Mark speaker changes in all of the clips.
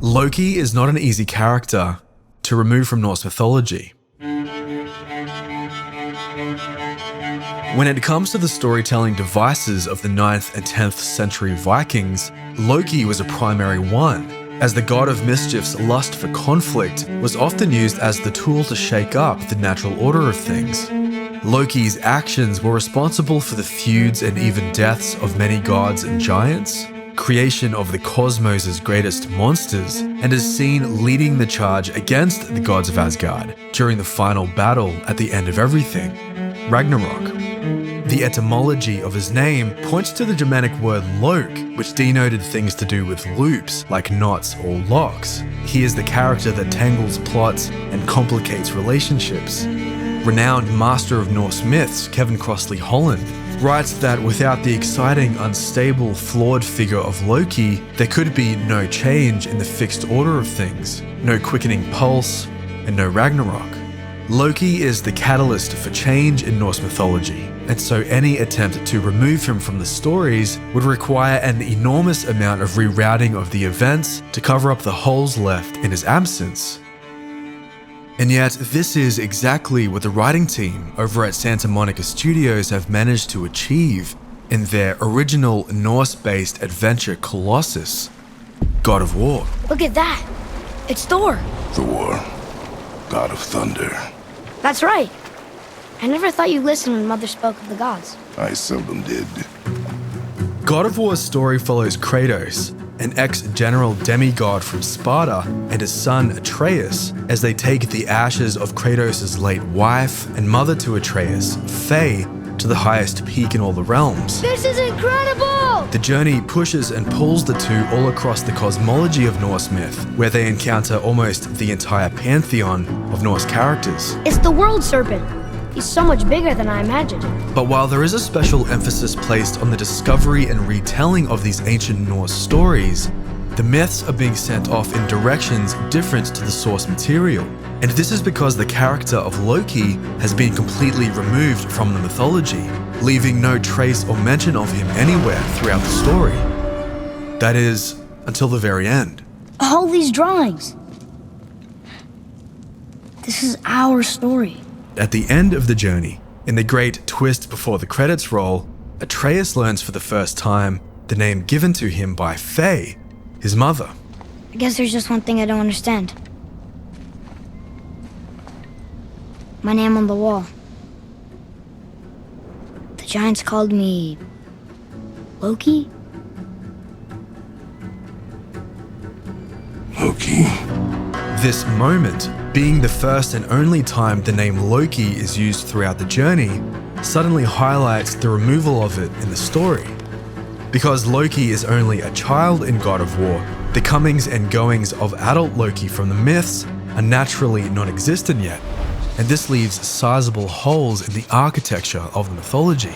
Speaker 1: Loki is not an easy character to remove from Norse mythology. When it comes to the storytelling devices of the 9th and 10th century Vikings, Loki was a primary one, as the god of mischief's lust for conflict was often used as the tool to shake up the natural order of things. Loki's actions were responsible for the feuds and even deaths of many gods and giants, creation of the cosmos' greatest monsters, and is seen leading the charge against the gods of Asgard during the final battle at the end of everything, Ragnarok. The etymology of his name points to the Germanic word lok, which denoted things to do with loops, like knots or locks. He is the character that tangles plots and complicates relationships. Renowned master of Norse myths, Kevin Crossley-Holland, writes that without the exciting, unstable, flawed figure of Loki, there could be no change in the fixed order of things, no quickening pulse, and no Ragnarok. Loki is the catalyst for change in Norse mythology, and so any attempt to remove him from the stories would require an enormous amount of rerouting of the events to cover up the holes left in his absence. And yet, this is exactly what the writing team over at Santa Monica Studios have managed to achieve in their original Norse-based adventure colossus, God of War.
Speaker 2: Look at that! It's Thor!
Speaker 3: Thor, god of thunder.
Speaker 2: That's right. I never thought you listened when Mother spoke of the gods.
Speaker 3: I seldom did.
Speaker 1: God of War's story follows Kratos, an ex-general demigod from Sparta, and his son Atreus, as they take the ashes of Kratos' late wife and mother to Atreus, Faye, to the highest peak in all the realms.
Speaker 2: This is incredible!
Speaker 1: The journey pushes and pulls the two all across the cosmology of Norse myth, where they encounter almost the entire pantheon of Norse characters.
Speaker 2: It's the world serpent. He's so much bigger than I imagined.
Speaker 1: But while there is a special emphasis placed on the discovery and retelling of these ancient Norse stories, the myths are being sent off in directions different to the source material. And this is because the character of Loki has been completely removed from the mythology, leaving no trace or mention of him anywhere throughout the story. That is, until the very end.
Speaker 2: All these drawings. This is our story.
Speaker 1: At the end of the journey, in the great twist before the credits roll, Atreus learns for the first time the name given to him by Faye, his mother.
Speaker 2: I guess there's just one thing I don't understand. My name on the wall. The giants called me... Loki?
Speaker 3: Loki.
Speaker 1: This moment, being the first and only time the name Loki is used throughout the journey, suddenly highlights the removal of it in the story. Because Loki is only a child in God of War, the comings and goings of adult Loki from the myths are naturally non-existent yet, and this leaves sizable holes in the architecture of the mythology.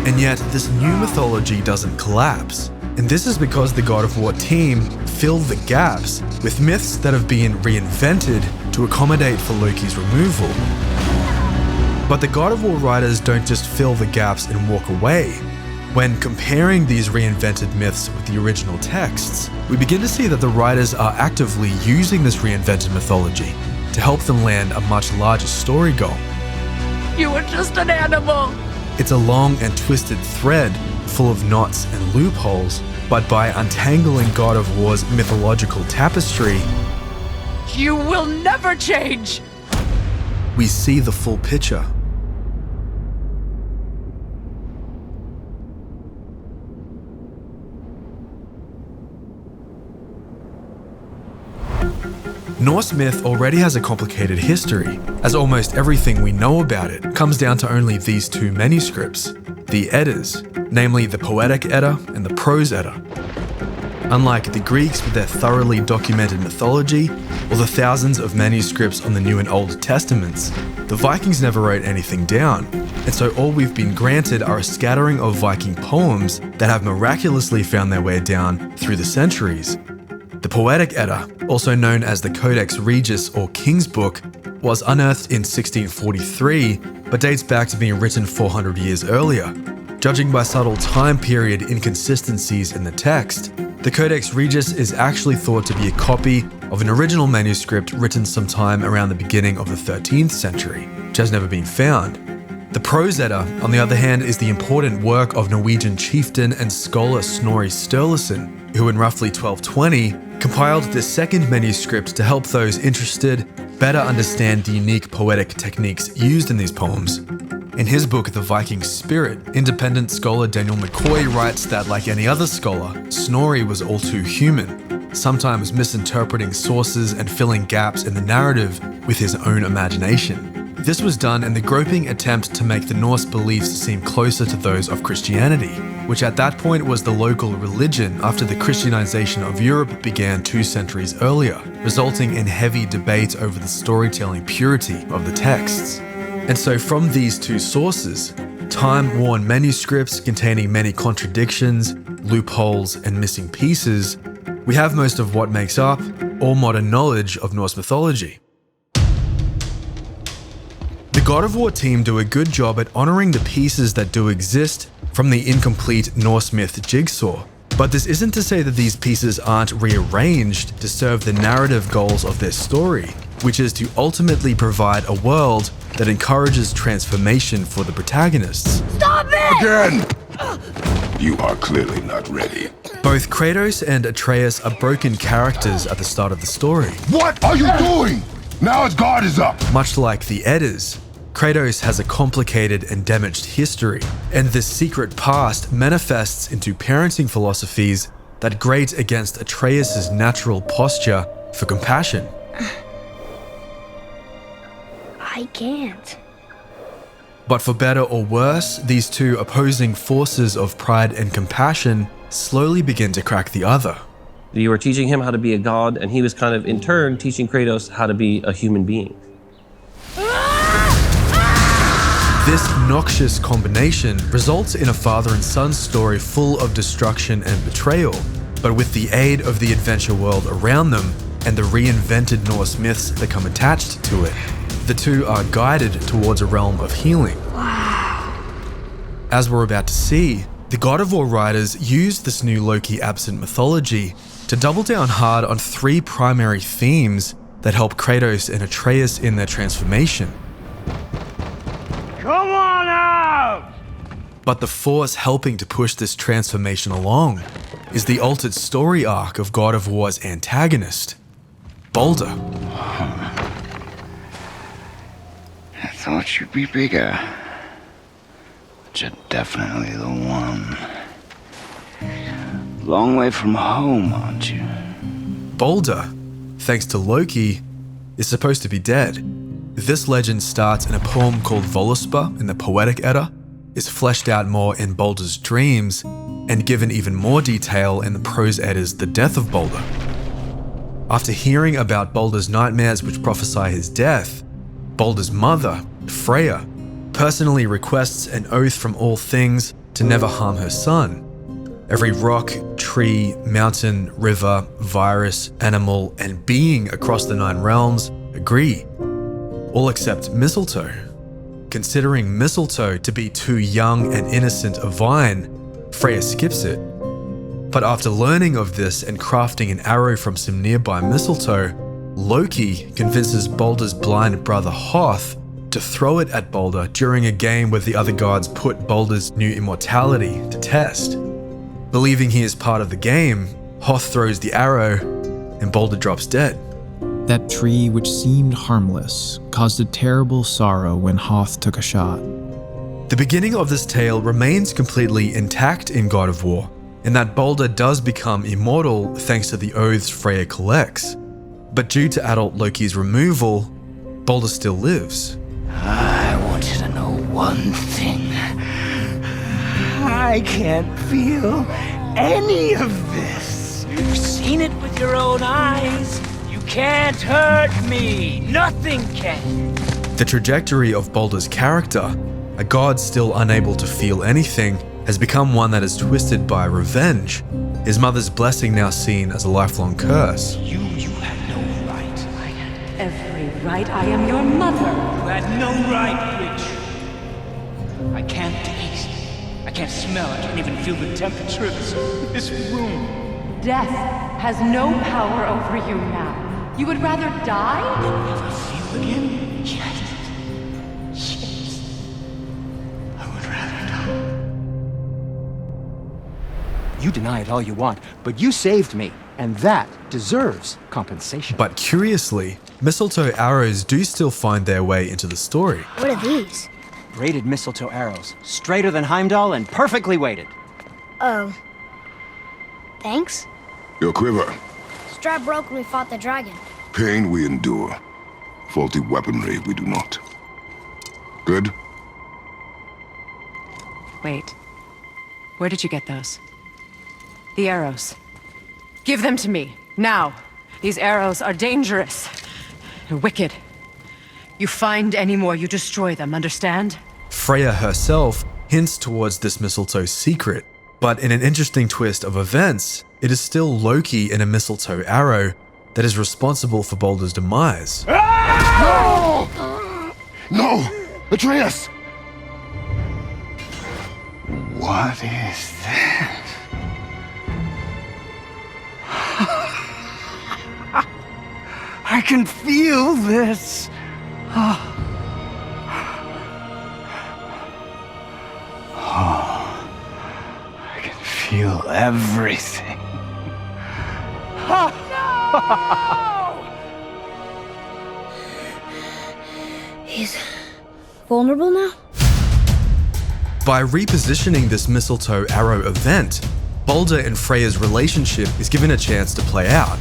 Speaker 1: And yet, this new mythology doesn't collapse, and this is because the God of War team filled the gaps with myths that have been reinvented to accommodate for Loki's removal. But the God of War writers don't just fill the gaps and walk away. When comparing these reinvented myths with the original texts, we begin to see that the writers are actively using this reinvented mythology to help them land a much larger story goal.
Speaker 4: You were just an animal!
Speaker 1: It's a long and twisted thread full of knots and loopholes, but by untangling God of War's mythological tapestry,
Speaker 4: You will never change!
Speaker 1: we see the full picture. Norse myth already has a complicated history, as almost everything we know about it comes down to only these two manuscripts, the Eddas, namely the Poetic Edda and the Prose Edda. Unlike the Greeks with their thoroughly documented mythology, or the thousands of manuscripts on the New and Old Testaments, the Vikings never wrote anything down, and so all we've been granted are a scattering of Viking poems that have miraculously found their way down through the centuries. The Poetic Edda, also known as the CODEX REGIUS or King's Book, was unearthed in 1643, but dates back to being written 400 years earlier. Judging by subtle time period inconsistencies in the text, The Codex REGIUS is actually thought to be a copy of an original manuscript written sometime around the beginning of the 13th century, which has never been found. The Prose Edda, on the other hand, is the important work of Norwegian chieftain and scholar Snorri Sturleson, who in roughly 1220 compiled the second manuscript to help those interested better understand the unique poetic techniques used in these poems. In his book, The Viking Spirit, independent scholar Daniel McCoy writes that, like any other scholar, Snorri was all too human, sometimes misinterpreting sources and filling gaps in the narrative with his own imagination. This was done in the groping attempt to make the Norse beliefs seem closer to those of Christianity, which at that point was the local religion after the Christianization of Europe began 2 centuries earlier, resulting in heavy debate over the storytelling purity of the texts. And so from these 2 sources, time-worn manuscripts containing many contradictions, loopholes, and missing pieces, we have most of what makes up all modern knowledge of Norse mythology. The God of War team do a good job at honoring the pieces that do exist from the incomplete Norse myth jigsaw, but this isn't to say that these pieces aren't rearranged to serve the narrative goals of their story, which is to ultimately provide a world that encourages transformation for the protagonists.
Speaker 2: Stop it!
Speaker 3: Again! You are clearly not ready.
Speaker 1: Both Kratos and Atreus are broken characters at the start of the story.
Speaker 3: What are you doing? Now his guard is up!
Speaker 1: Much like the Eddas, Kratos has a complicated and damaged history, and this secret past manifests into parenting philosophies that grate against Atreus' natural posture for compassion.
Speaker 2: I can't.
Speaker 1: But for better or worse, these 2 opposing forces of pride and compassion slowly begin to crack the other.
Speaker 5: You were teaching him how to be a god, and he was kind of, in turn, teaching Kratos how to be a human being.
Speaker 1: This noxious combination results in a father and son story full of destruction and betrayal, but with the aid of the adventure world around them and the reinvented Norse myths that come attached to it, the 2 are guided towards a realm of healing.
Speaker 2: Wow.
Speaker 1: As we're about to see, the God of War writers used this new Loki-absent mythology to double down hard on 3 primary themes that help Kratos and Atreus in their transformation.
Speaker 6: Come on out!
Speaker 1: But the force helping to push this transformation along is the altered story arc of God of War's antagonist, Balder.
Speaker 7: I thought you'd be bigger. But you're definitely the one. Long way from home, aren't you?
Speaker 1: Balder, thanks to Loki, is supposed to be dead. This legend starts in a poem called Voluspa in the Poetic Edda, is fleshed out more in Balder's dreams, and given even more detail in the Prose Edda's The Death of Balder. After hearing about Balder's nightmares which prophesy his death, Balder's mother, Freya, personally requests an oath from all things to never harm her son. Every rock, tree, mountain, river, virus, animal, and being across the 9 realms agree, all except mistletoe. Considering mistletoe to be too young and innocent a vine, Freya skips it. But after learning of this and crafting an arrow from some nearby mistletoe, Loki convinces Balder's blind brother Hoth to throw it at Balder during a game where the other gods put Balder's new immortality to test. Believing he is part of the game, Hoth throws the arrow and Balder drops dead.
Speaker 8: That tree which seemed harmless caused a terrible sorrow when Hoth took a shot.
Speaker 1: The beginning of this tale remains completely intact in God of War, in that Balder does become immortal thanks to the oaths Freya collects. But due to adult Loki's removal, Balder still lives.
Speaker 7: I want you to know one thing. I can't feel any of this.
Speaker 6: You've seen it with your own eyes. You can't hurt me. Nothing can.
Speaker 1: The trajectory of Balder's character, a god still unable to feel anything, has become one that is twisted by revenge, his mother's blessing now seen as a lifelong curse.
Speaker 6: You had no right.
Speaker 9: I had every right. I am your mother.
Speaker 6: You had no right, witch. I can't taste. I can't smell. I can't even feel the temperature of this room.
Speaker 9: Death has no power over you now. You would rather die?
Speaker 7: Never feel again? Yes. I would rather die.
Speaker 10: You deny it all you want, but you saved me, and that deserves compensation.
Speaker 1: But curiously, mistletoe arrows do still find their way into the story.
Speaker 2: What are these?
Speaker 10: Braided mistletoe arrows, straighter than Heimdall and perfectly weighted.
Speaker 2: Oh. Thanks?
Speaker 3: Your quiver.
Speaker 2: Strap broke when we fought the dragon.
Speaker 3: Pain we endure. Faulty weaponry we do not. Good?
Speaker 11: Wait. Where did you get those? The arrows. Give them to me, now. These arrows are dangerous. They're wicked. You find any more, you destroy them, understand?
Speaker 1: Freya herself hints towards this mistletoe secret, but in an interesting twist of events, it is still Loki in a mistletoe arrow that is responsible for Baldur's demise.
Speaker 3: No! No! Atreus!
Speaker 7: What is that? I can feel this. I can feel everything.
Speaker 2: He's vulnerable now?
Speaker 1: By repositioning this mistletoe arrow event, Baldur and Freya's relationship is given a chance to play out,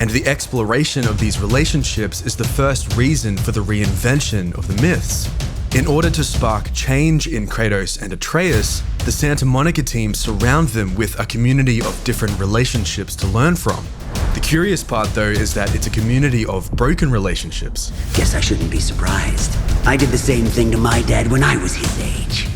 Speaker 1: and the exploration of these relationships is the first reason for the reinvention of the myths. In order to spark change in Kratos and Atreus, the Santa Monica team surround them with a community of different relationships to learn from. The curious part though is that it's a community of broken relationships.
Speaker 12: Guess I shouldn't be surprised. I did the same thing to my dad when I was his age.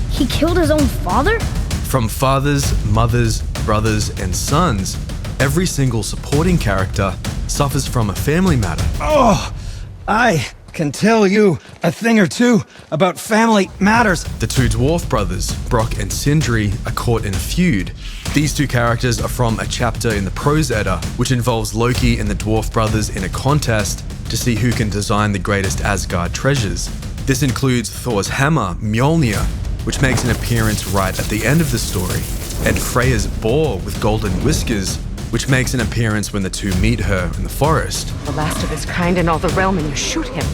Speaker 2: He killed his own father?
Speaker 1: From fathers, mothers, brothers, and sons, every single supporting character suffers from a family matter.
Speaker 10: Oh, I can tell you a thing or two about family matters.
Speaker 1: The two dwarf brothers, Brock and Sindri, are caught in a feud. These two characters are from a chapter in the Prose Edda, which involves Loki and the dwarf brothers in a contest to see who can design the greatest Asgard treasures. This includes Thor's hammer, Mjolnir, which makes an appearance right at the end of the story, and Freya's boar with golden whiskers, which makes an appearance when the two meet her in the forest.
Speaker 11: The last of his kind in all the realm, and you shoot him.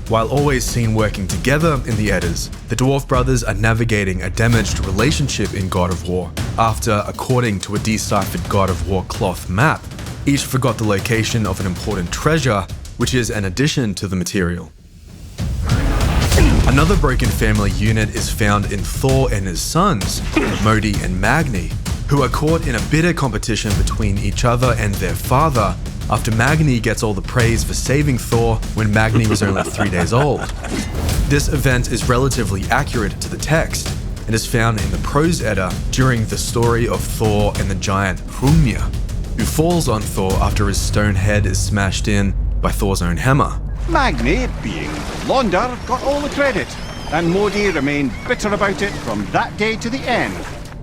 Speaker 1: While always seen working together in the Eddas, the dwarf brothers are navigating a damaged relationship in God of War after, according to a deciphered God of War cloth map, each forgot the location of an important treasure, which is an addition to the material. Another broken family unit is found in Thor and his sons, Modi and Magni, who are caught in a bitter competition between each other and their father after Magni gets all the praise for saving Thor when Magni was only 3 days old. This event is relatively accurate to the text and is found in the Prose Edda during the story of Thor and the giant Hrungnir, who falls on Thor after his stone head is smashed in by Thor's own hammer.
Speaker 13: Magni, being Londar, got all the credit, and Modi remained bitter about it from that day to the end.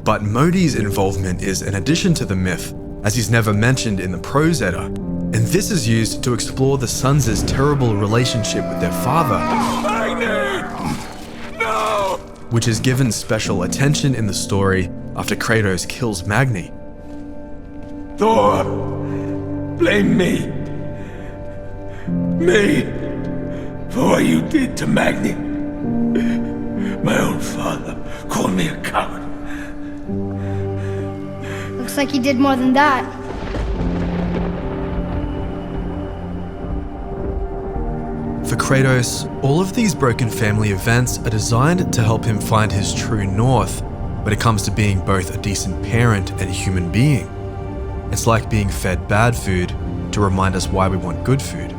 Speaker 1: But Modi's involvement is an addition to the myth, as he's never mentioned in the Prose Edda, and this is used to explore the sons' terrible relationship with their father,
Speaker 3: No!
Speaker 1: which is given special attention in the story after Kratos kills Magni.
Speaker 3: Thor! Blame me! Me! For what you did to Magni. My own father called me a coward.
Speaker 2: Looks like he did more than that.
Speaker 1: For Kratos, all of these broken family events are designed to help him find his true north when it comes to being both a decent parent and a human being. It's like being fed bad food to remind us why we want good food.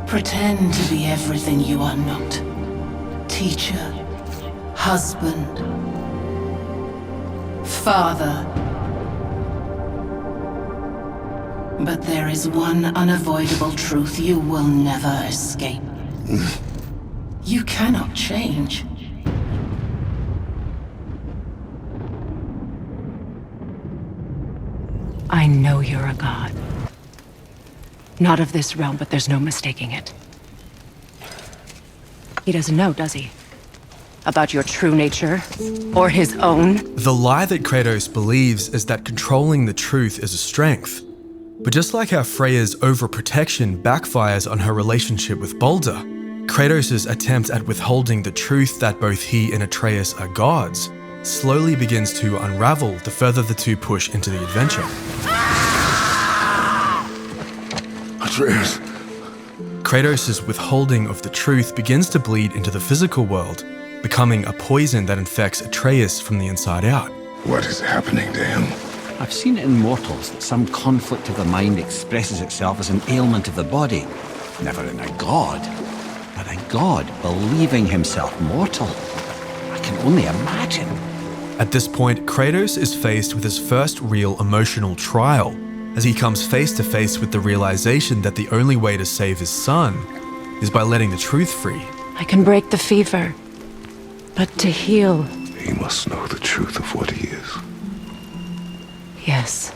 Speaker 14: Pretend to be everything you are not. Teacher, husband, father. But there is one unavoidable truth you will never escape. You cannot change.
Speaker 11: I I know you're a god. Not of this realm, but there's no mistaking it. He doesn't know, does he? About your true nature, or his own?
Speaker 1: The lie that Kratos believes is that controlling the truth is a strength. But just like how Freya's overprotection backfires on her relationship with Balder, Kratos' attempt at withholding the truth that both he and Atreus are gods slowly begins to unravel the further the two push into the adventure.
Speaker 3: Atreus.
Speaker 1: Kratos' withholding of the truth begins to bleed into the physical world, becoming a poison that infects Atreus from the inside out.
Speaker 3: What is happening to him?
Speaker 15: I've seen in mortals that some conflict of the mind expresses itself as an ailment of the body. Never in a god, but a god believing himself mortal. I can only imagine.
Speaker 1: At this point, Kratos is faced with his first real emotional trial, as he comes face to face with the realization that the only way to save his son is by letting the truth free.
Speaker 11: I can break the fever, but to heal...
Speaker 3: He must know the truth of what he is.
Speaker 11: Yes.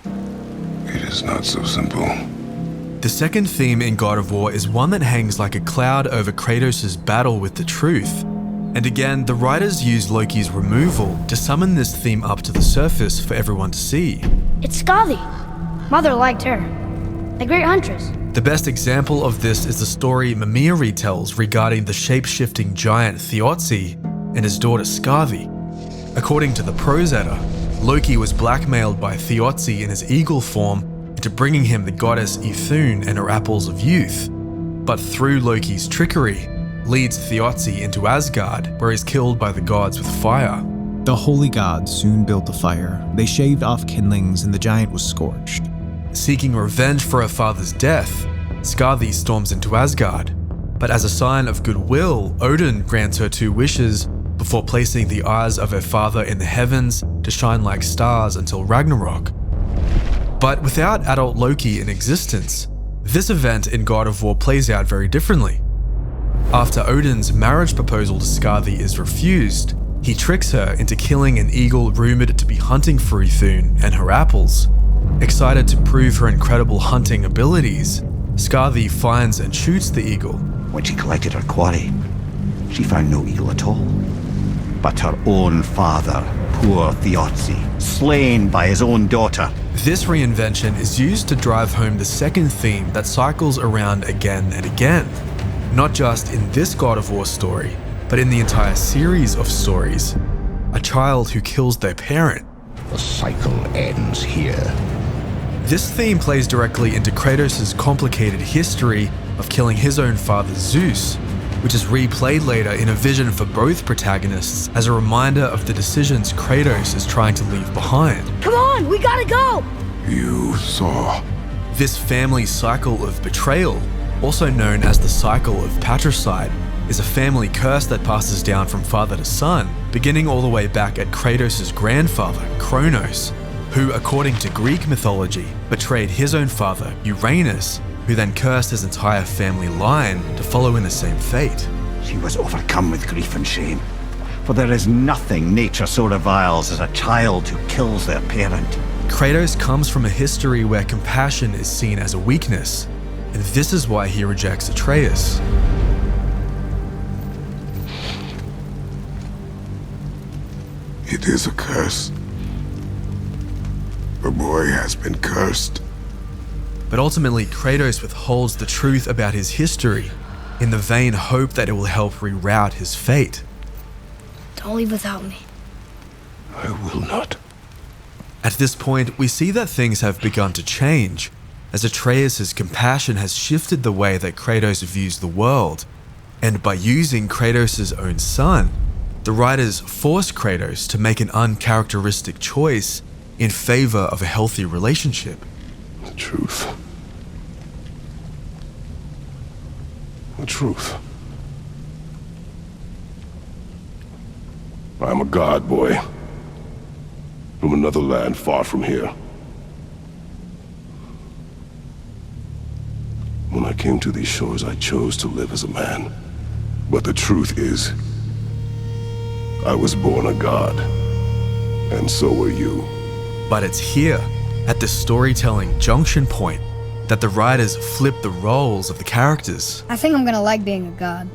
Speaker 3: It is not so simple.
Speaker 1: The second theme in God of War is one that hangs like a cloud over Kratos' battle with the truth. And again, the writers used Loki's removal to summon this theme up to the surface for everyone to see.
Speaker 2: It's Skadi. Mother liked her. The great huntress.
Speaker 1: The best example of this is the story Mimir retells regarding the shape-shifting giant Thiazi and his daughter Skadi. According to the Prose Edda, Loki was blackmailed by Thiazi in his eagle form into bringing him the goddess Ithune and her apples of youth. But through Loki's trickery, leads Thiazi into Asgard, where he's killed by the gods with fire.
Speaker 8: The holy gods soon built the fire. They shaved off kindlings and the giant was scorched.
Speaker 1: Seeking revenge for her father's death, Skadi storms into Asgard. But as a sign of goodwill, Odin grants her 2 wishes before placing the eyes of her father in the heavens to shine like stars until Ragnarok. But without adult Loki in existence, this event in God of War plays out very differently. After Odin's marriage proposal to Skadi is refused, he tricks her into killing an eagle rumored to be hunting for Ithune and her apples. Excited to prove her incredible hunting abilities, Skadi finds and shoots the eagle.
Speaker 15: When she collected her quarry, she found no eagle at all. But her own father, poor Thiazi, slain by his own daughter.
Speaker 1: This reinvention is used to drive home the second theme that cycles around again and again. Not just in this God of War story, but in the entire series of stories. A child who kills their parent.
Speaker 3: The cycle ends here.
Speaker 1: This theme plays directly into Kratos' complicated history of killing his own father Zeus, which is replayed later in a vision for both protagonists as a reminder of the decisions Kratos is trying to leave behind.
Speaker 2: Come on, we gotta go!
Speaker 3: You saw.
Speaker 1: This family cycle of betrayal, also known as the cycle of patricide, is a family curse that passes down from father to son, beginning all the way back at Kratos' grandfather, Kronos, who, according to Greek mythology, betrayed his own father, Uranus, who then cursed his entire family line to follow in the same fate.
Speaker 15: She was overcome with grief and shame, for there is nothing nature so reviles as a child who kills their parent.
Speaker 1: Kratos comes from a history where compassion is seen as a weakness, and this is why he rejects Atreus.
Speaker 3: It is a curse. The boy has been cursed.
Speaker 1: But ultimately, Kratos withholds the truth about his history in the vain hope that it will help reroute his fate.
Speaker 2: Don't leave without me.
Speaker 3: I will not.
Speaker 1: At this point, we see that things have begun to change, as Atreus' compassion has shifted the way that Kratos views the world, and by using Kratos' own son, the writers force Kratos to make an uncharacteristic choice in favor of a healthy relationship.
Speaker 3: The truth. The truth. I'm a god, boy. From another land far from here. When I came to these shores, I chose to live as a man. But the truth is, I was born a god. And so were you.
Speaker 1: But it's here, at the storytelling junction point that the writers flip the roles of the characters.
Speaker 2: I think I'm gonna like being a god.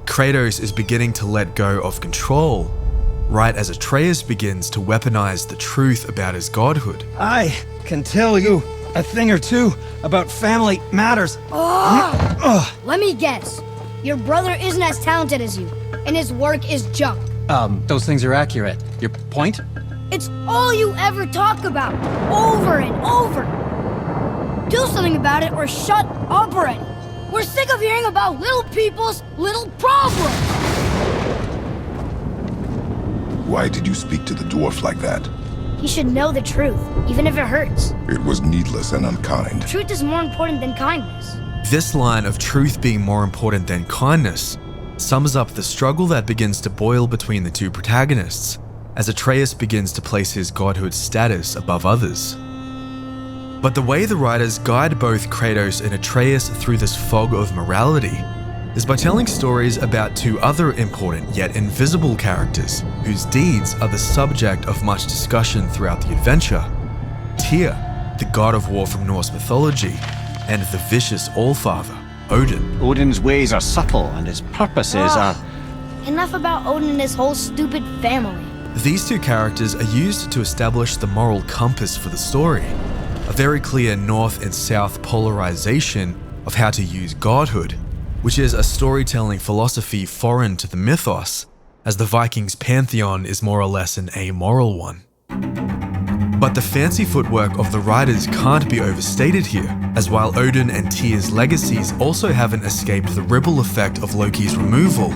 Speaker 1: Kratos is beginning to let go of control, right as Atreus begins to weaponize the truth about his godhood.
Speaker 10: I can tell you a thing or two about family matters.
Speaker 2: Let me guess. Your brother isn't as talented as you, and his work is junk.
Speaker 10: Those things are accurate. Your point?
Speaker 2: It's all you ever talk about, over and over. Do something about it or shut up already. We're sick of hearing about little people's little problems.
Speaker 16: Why did you speak to the dwarf like that?
Speaker 2: He should know the truth, even if it hurts.
Speaker 16: It was needless and unkind.
Speaker 2: Truth is more important than kindness.
Speaker 1: This line of truth being more important than kindness sums up the struggle that begins to boil between the two protagonists as Atreus begins to place his godhood status above others. But the way the writers guide both Kratos and Atreus through this fog of morality is by telling stories about two other important yet invisible characters whose deeds are the subject of much discussion throughout the adventure. Tyr, the god of war from Norse mythology, and the vicious Allfather, Odin.
Speaker 15: Odin's ways are subtle and his purposes are...
Speaker 2: Enough about Odin and his whole stupid family.
Speaker 1: These two characters are used to establish the moral compass for the story, a very clear north and south polarization of how to use godhood, which is a storytelling philosophy foreign to the mythos, as the Vikings' pantheon is more or less an amoral one. But the fancy footwork of the writers can't be overstated here, as while Odin and Tyr's legacies also haven't escaped the ripple effect of Loki's removal,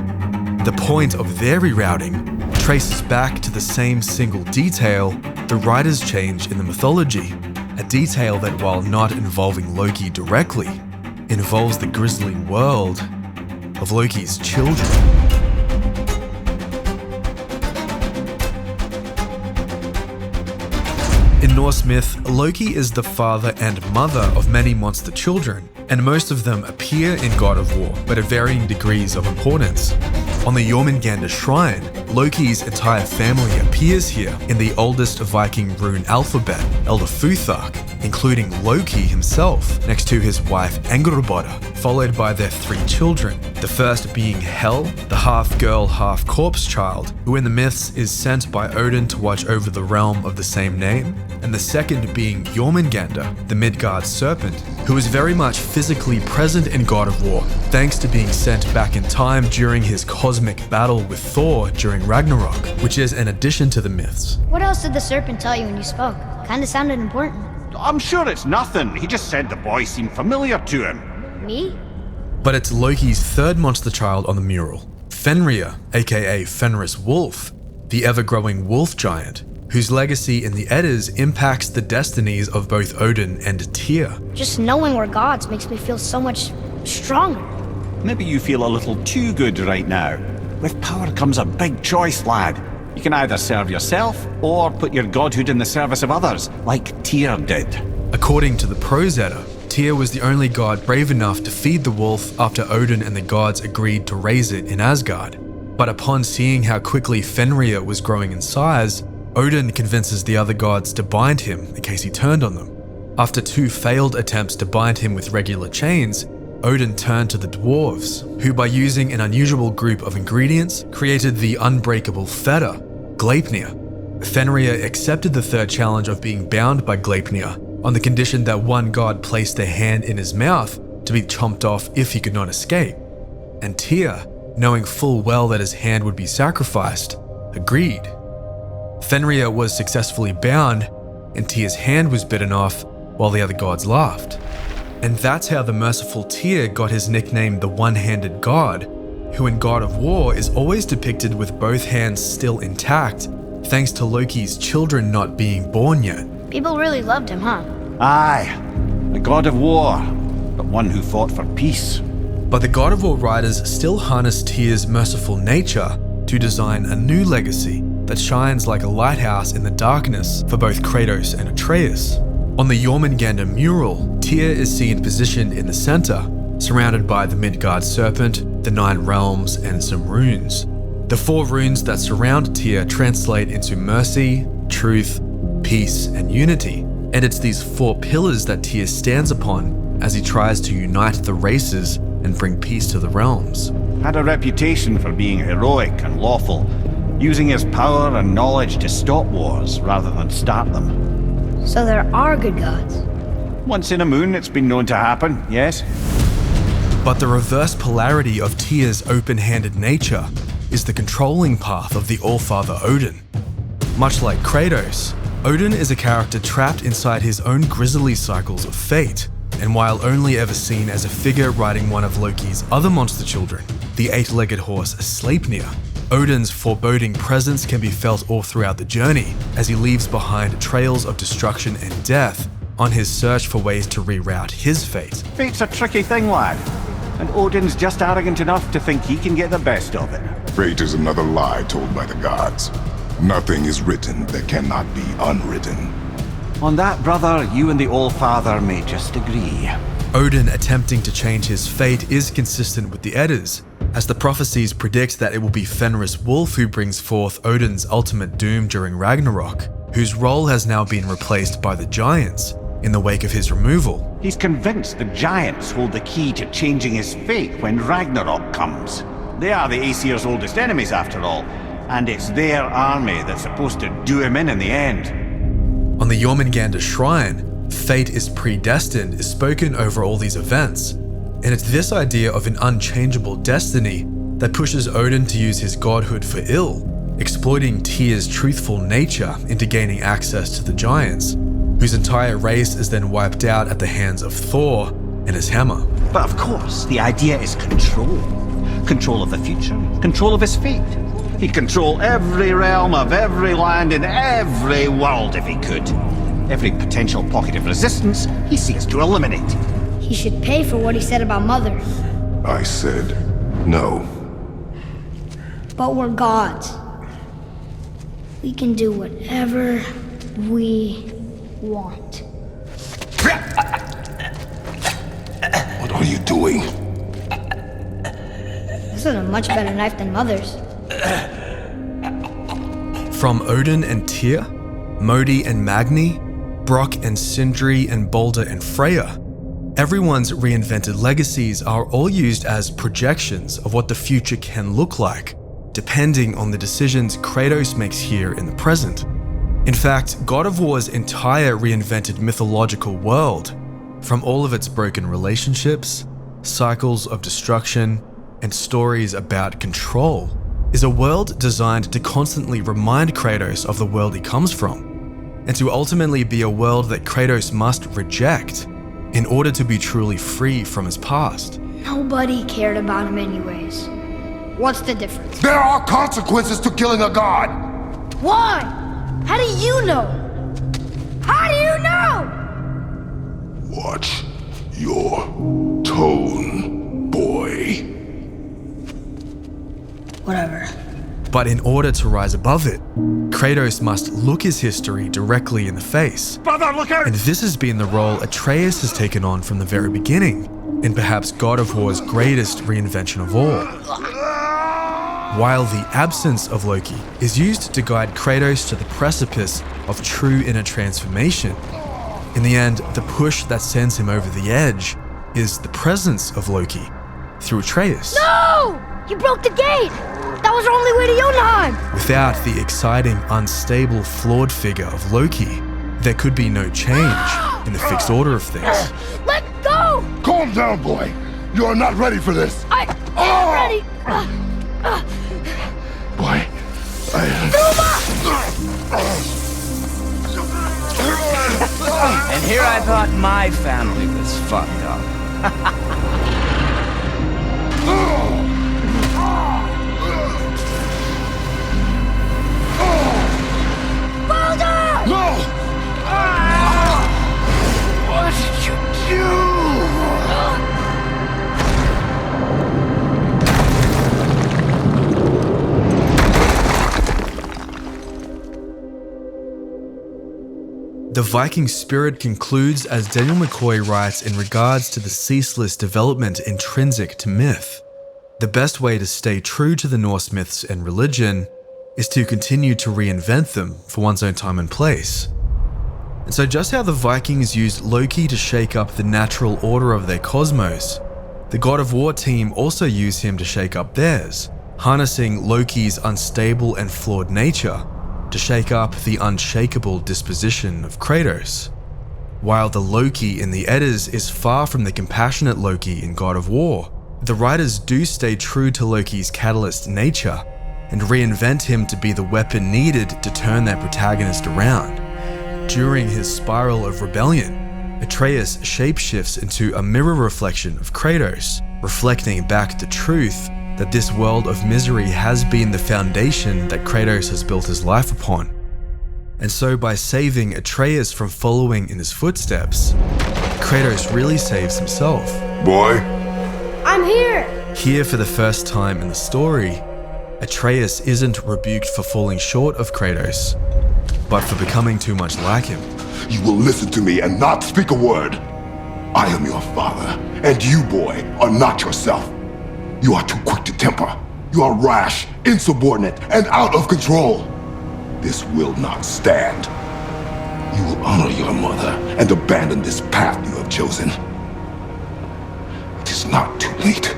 Speaker 1: the point of their rerouting traces back to the same single detail the writers change in the mythology, a detail that, while not involving Loki directly, involves the grisly world of Loki's children. In Norse myth, Loki is the father and mother of many monster children, and most of them appear in God of War, but at varying degrees of importance. On the Jormungandr shrine, Loki's entire family appears here in the oldest Viking rune alphabet, Eldafuthark, including Loki himself, next to his wife Angrboda, followed by their 3 children, the first being Hel, the half-girl, half-corpse child, who in the myths is sent by Odin to watch over the realm of the same name, and the second being Jormungandr, the Midgard serpent, who is very much physically present in God of War, thanks to being sent back in time during his cosmic battle with Thor during Ragnarok, which is an addition to the myths.
Speaker 2: What else did the serpent tell you when you spoke? Kinda sounded important.
Speaker 15: I'm sure it's nothing. He just said the boy seemed familiar to him.
Speaker 2: Me?
Speaker 1: But it's Loki's third monster child on the mural, Fenrir, aka Fenris Wolf, the ever-growing wolf giant, whose legacy in the Eddas impacts the destinies of both Odin and Tyr.
Speaker 2: Just knowing we're gods makes me feel so much stronger.
Speaker 15: Maybe you feel a little too good right now. With power comes a big choice, lad. You can either serve yourself or put your godhood in the service of others, like Tyr did.
Speaker 1: According to the Prose Edda, Tyr was the only god brave enough to feed the wolf after Odin and the gods agreed to raise it in Asgard. But upon seeing how quickly Fenrir was growing in size, Odin convinces the other gods to bind him in case he turned on them. After 2 failed attempts to bind him with regular chains, Odin turned to the dwarves, who by using an unusual group of ingredients created the unbreakable fetter, Gleipnir. Fenrir accepted the third challenge of being bound by Gleipnir on the condition that one god placed their hand in his mouth to be chomped off if he could not escape. And Tyr, knowing full well that his hand would be sacrificed, agreed. Fenrir was successfully bound, and Tyr's hand was bitten off while the other gods laughed. And that's how the merciful Tyr got his nickname the One-Handed God, who in God of War is always depicted with both hands still intact, thanks to Loki's children not being born yet.
Speaker 2: People really loved him, huh?
Speaker 15: Aye, the God of War, but one who fought for peace.
Speaker 1: But the God of War writers still harness Tyr's merciful nature to design a new legacy that shines like a lighthouse in the darkness for both Kratos and Atreus. On the Jormungandr mural, Tyr is seen positioned in the center, surrounded by the Midgard serpent, the 9 realms, and some runes. The 4 runes that surround Tyr translate into mercy, truth, peace, and unity, And it's these 4 pillars that Tyr stands upon as he tries to unite the races and bring peace to the realms.
Speaker 13: Had a reputation for being heroic and lawful, using his power and knowledge to stop wars rather than start them.
Speaker 2: So there are good gods.
Speaker 13: Once in a moon, it's been known to happen, yes?
Speaker 1: But the reverse polarity of Tyr's open-handed nature is the controlling path of the Allfather Odin. Much like Kratos, Odin is a character trapped inside his own grisly cycles of fate, and while only ever seen as a figure riding one of Loki's other monster children, the 8-legged horse Sleipnir, Odin's foreboding presence can be felt all throughout the journey as he leaves behind trails of destruction and death on his search for ways to reroute his fate.
Speaker 13: Fate's a tricky thing, lad. And Odin's just arrogant enough to think he can get the best of it.
Speaker 16: Fate is another lie told by the gods. Nothing is written that cannot be unwritten.
Speaker 13: On that, brother, you and the Allfather may just agree.
Speaker 1: Odin attempting to change his fate is consistent with the Eddas, as the prophecies predict that it will be Fenris Wolf who brings forth Odin's ultimate doom during Ragnarok, whose role has now been replaced by the Giants in the wake of his removal.
Speaker 13: He's convinced the Giants hold the key to changing his fate when Ragnarok comes. They are the Aesir's oldest enemies, after all, and it's their army that's supposed to do him in the end.
Speaker 1: On the Jormungandr shrine, fate is predestined is spoken over all these events, and it's this idea of an unchangeable destiny that pushes Odin to use his godhood for ill, exploiting Tyr's truthful nature into gaining access to the Giants, whose entire race is then wiped out at the hands of Thor and his hammer.
Speaker 13: But of course, the idea is control. Control of the future, control of his fate. He'd control every realm of every land in every world if he could. Every potential pocket of resistance, he seeks to eliminate.
Speaker 2: He should pay for what he said about Mother.
Speaker 16: I said no.
Speaker 2: But we're gods. We can do whatever we want.
Speaker 16: What are you doing?
Speaker 2: This is a much better knife than Mother's.
Speaker 1: From Odin and Tyr, Modi and Magni, Brock and Sindri and Balder and Freya, everyone's reinvented legacies are all used as projections of what the future can look like, depending on the decisions Kratos makes here in the present. In fact, God of War's entire reinvented mythological world, from all of its broken relationships, cycles of destruction, and stories about control, is a world designed to constantly remind Kratos of the world he comes from, and to ultimately be a world that Kratos must reject in order to be truly free from his past.
Speaker 2: Nobody cared about him anyways. What's the difference?
Speaker 16: There are consequences to killing a god!
Speaker 2: Why? How do you know? How do you know?
Speaker 16: Watch your tone, boy.
Speaker 2: Whatever.
Speaker 1: But in order to rise above it, Kratos must look his history directly in the face.
Speaker 13: Brother, look out!
Speaker 1: And this has been the role Atreus has taken on from the very beginning, in perhaps God of War's greatest reinvention of all. While the absence of Loki is used to guide Kratos to the precipice of true inner transformation, in the end, the push that sends him over the edge is the presence of Loki through Atreus.
Speaker 2: No! You broke the gate! That was our only way to Jotunheim!
Speaker 1: Without the exciting, unstable, flawed figure of Loki, there could be no change in the fixed order of things.
Speaker 2: Let go!
Speaker 16: Calm down, boy. You are not ready for this.
Speaker 2: I am ready!
Speaker 16: Boy,
Speaker 6: And here I thought my family was fucked up.
Speaker 2: Balder!
Speaker 16: No!
Speaker 6: What did you do?
Speaker 1: The Viking spirit concludes as Daniel McCoy writes in regards to the ceaseless development intrinsic to myth. The best way to stay true to the Norse myths and religion is to continue to reinvent them for one's own time and place. And so just how the Vikings used Loki to shake up the natural order of their cosmos, the God of War team also used him to shake up theirs, harnessing Loki's unstable and flawed nature to shake up the unshakable disposition of Kratos. While the Loki in the Eddas is far from the compassionate Loki in God of War, the writers do stay true to Loki's catalyst nature and reinvent him to be the weapon needed to turn their protagonist around. During his spiral of rebellion, Atreus shapeshifts into a mirror reflection of Kratos, reflecting back the truth that this world of misery has been the foundation that Kratos has built his life upon. And so by saving Atreus from following in his footsteps, Kratos really saves himself.
Speaker 16: Boy?
Speaker 2: I'm here!
Speaker 1: Here for the first time in the story, Atreus isn't rebuked for falling short of Kratos, but for becoming too much like him.
Speaker 16: You will listen to me and not speak a word. I am your father, and you, boy, are not yourself. You are too quick to temper. You are rash, insubordinate, and out of control. This will not stand. You will honor your mother and abandon this path you have chosen. It is not too late.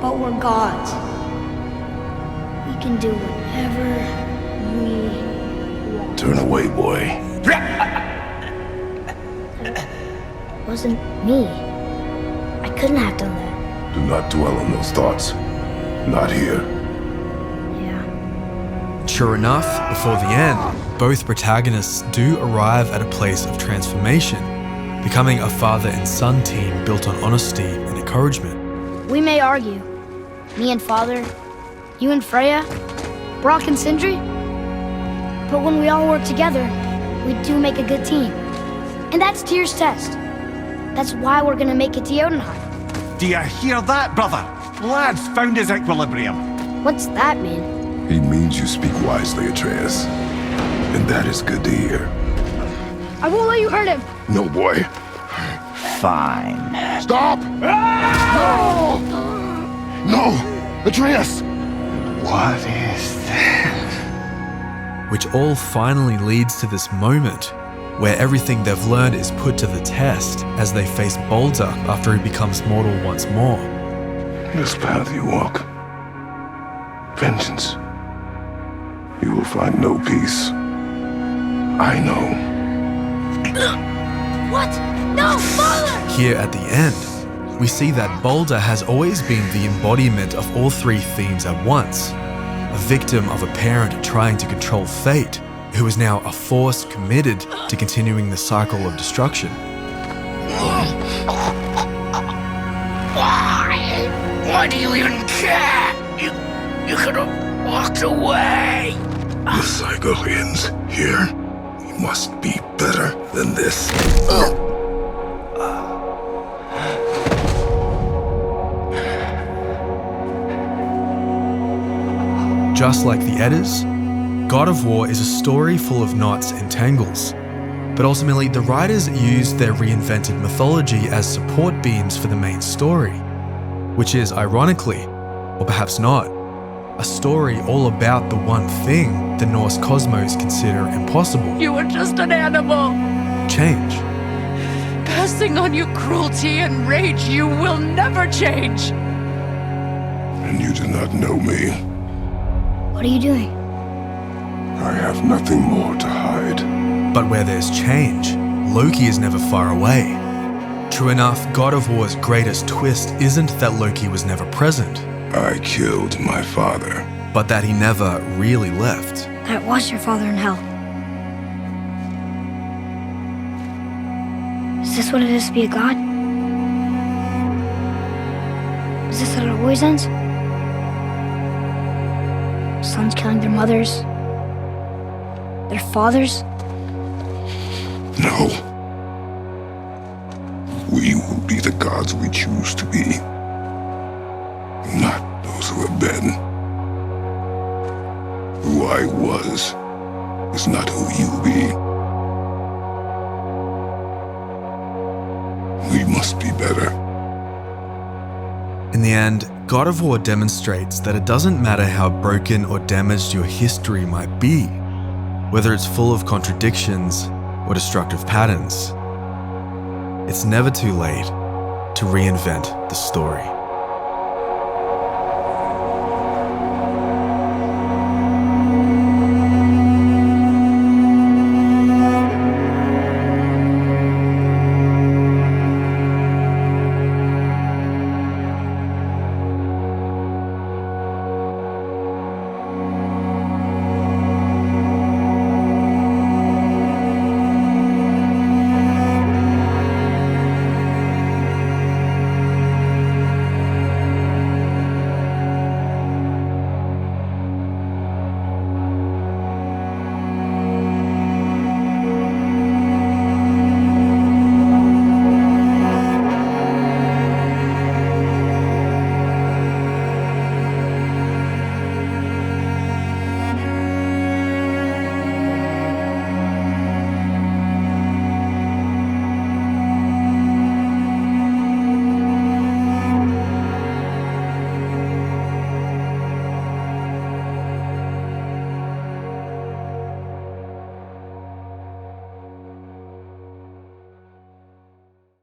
Speaker 2: But we're gods. We can do whatever we want.
Speaker 16: Turn away, boy.
Speaker 2: It wasn't me. I couldn't have done that.
Speaker 16: Do not dwell on those thoughts. Not here.
Speaker 1: Sure enough, before the end, both protagonists do arrive at a place of transformation, becoming a father and son team built on honesty and encouragement.
Speaker 2: We may argue. Me and Father, you and Freya, Brock and Sindri. But when we all work together, we do make a good team. And that's Tyr's test. That's why we're gonna make it to Jotunheim.
Speaker 13: Do you hear that, brother? Lad's found his equilibrium.
Speaker 2: What's that mean?
Speaker 16: He means you speak wisely, Atreus. And that is good to hear.
Speaker 2: I won't let you hurt him.
Speaker 16: No, boy.
Speaker 13: Fine.
Speaker 16: Stop! No! No! Atreus!
Speaker 7: What is that?
Speaker 1: Which all finally leads to this moment where everything they've learned is put to the test as they face Balder after he becomes mortal once more.
Speaker 16: This path you walk, vengeance. You will find no peace. I know.
Speaker 2: What? No, Father!
Speaker 1: Here at the end, we see that Balder has always been the embodiment of all three themes at once. A victim of a parent trying to control fate, who is now a force committed to continuing the cycle of destruction.
Speaker 3: Why do you even care? You could have walked away.
Speaker 16: The cycle ends here. You must be better than this.
Speaker 1: Just like the Eddas, God of War is a story full of knots and tangles. But ultimately, the writers used their reinvented mythology as support beams for the main story, which is, ironically, or perhaps not, a story all about the one thing the Norse cosmos consider impossible.
Speaker 4: You were just an animal.
Speaker 1: Change.
Speaker 4: Passing on your cruelty and rage, you will never change.
Speaker 16: And you do not know me.
Speaker 2: What are you doing?
Speaker 16: I have nothing more to hide.
Speaker 1: But where there's change, Loki is never far away. True enough, God of War's greatest twist isn't that Loki was never present.
Speaker 16: I killed my father.
Speaker 1: But that he never really left.
Speaker 2: That it was your father in hell. Is this what it is to be a god? Is this how it always ends? Sons killing their mothers? Their fathers?
Speaker 16: No. We will be the gods we choose to be. Not those who have been. Who I was is not who you'll be. We must be better.
Speaker 1: In the end, God of War demonstrates that it doesn't matter how broken or damaged your history might be, whether it's full of contradictions, or destructive patterns, it's never too late to reinvent the story.